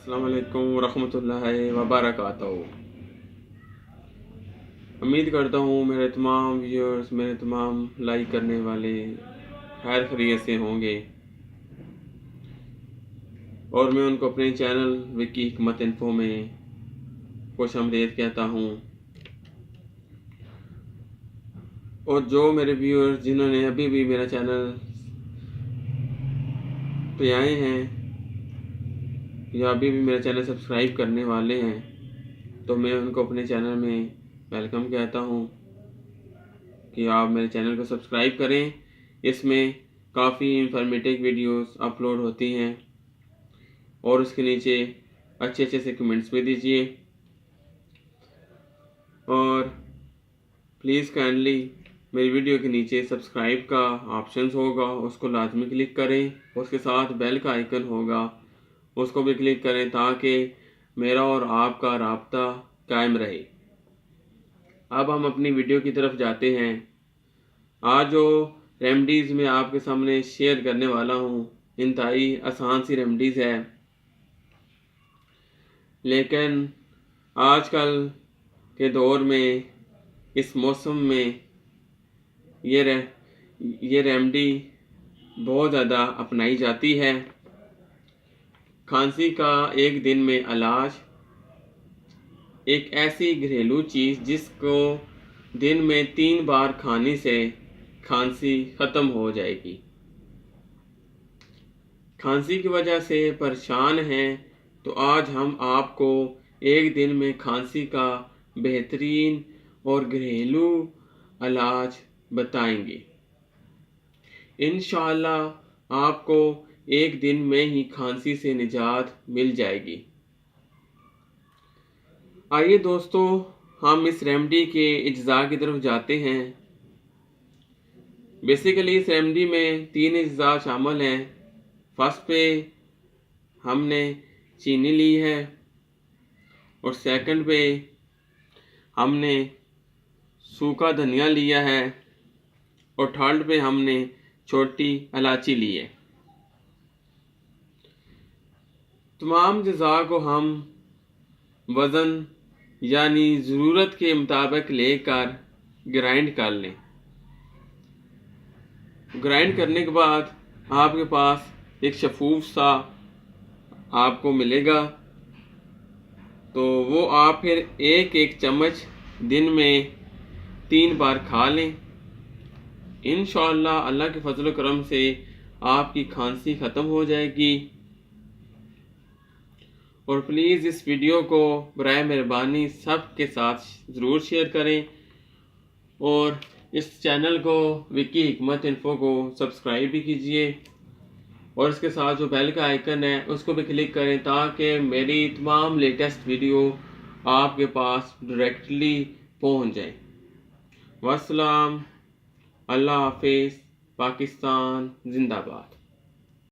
अस्सलाम वालेकुम वरहमतुल्लाहि वबरकातुहू। उम्मीद करता हूँ मेरे तमाम व्यूअर्स, मेरे तमाम लाइक करने वाले खैर खैरियत से होंगे और मैं उनको अपने चैनल विकी हिकमत इन्फो में खुशामदीद कहता हूँ। और जो मेरे व्यूअर्स जिन्होंने अभी भी मेरा चैनल पे आए हैं या अभी भी मेरा चैनल सब्सक्राइब करने वाले हैं, तो मैं उनको अपने चैनल में वेलकम कहता हूँ कि आप मेरे चैनल को सब्सक्राइब करें। इसमें काफ़ी इंफॉर्मेटिव वीडियोस अपलोड होती हैं और उसके नीचे अच्छे अच्छे से कमेंट्स भी दीजिए। और प्लीज़ काइंडली मेरी वीडियो के नीचे सब्सक्राइब का ऑप्शन होगा, उसको लाजमी क्लिक करें। उसके साथ बेल का आइकन होगा, उसको भी क्लिक करें ताकि मेरा और आपका राब्ता कायम रहे। अब हम अपनी वीडियो की तरफ जाते हैं। आज जो रेमडीज़ मैं आपके सामने शेयर करने वाला हूँ इंतहाई आसान सी रेमडीज़ है, लेकिन आजकल के दौर में इस मौसम में ये रेमडी बहुत ज़्यादा अपनाई जाती है। खांसी का एक दिन में इलाज, एक ऐसी घरेलू चीज़ जिसको दिन में 3 बार खाने से खांसी ख़त्म हो जाएगी। खांसी की वजह से परेशान हैं तो आज हम आपको एक दिन में खांसी का बेहतरीन और घरेलू इलाज बताएंगे। इंशाअल्लाह आपको एक दिन में ही खांसी से निजात मिल जाएगी। आइए दोस्तों, हम इस रेमडी के अज्जा की तरफ जाते हैं। बेसिकली इस रेमडी में 3 अज्जा शामिल हैं। फर्स्ट पे हमने चीनी ली है और सेकंड पे हमने सूखा धनिया लिया है और थर्ड पे हमने छोटी इलायची ली है। तमाम अज्जा को हम वज़न यानी ज़रूरत के मुताबिक लेकर ग्राइंड कर लें। ग्राइंड करने के बाद आपके पास एक शफूफ सा आपको मिलेगा, तो वो आप फिर एक एक चम्मच दिन में 3 बार खा लें। इंशाअल्लाह अल्लाह के फजल करम से आपकी खांसी ख़त्म हो जाएगी। और प्लीज़ इस वीडियो को बराए मेहरबानी सबके साथ ज़रूर शेयर करें और इस चैनल को विकी हिकमत इन्फो को सब्सक्राइब भी कीजिए और इसके साथ जो बेल का आइकन है उसको भी क्लिक करें ताकि मेरी तमाम लेटेस्ट वीडियो आपके पास डायरेक्टली पहुंच जाए। वस्सलाम, अल्लाह हाफिज़, पाकिस्तान जिंदाबाद।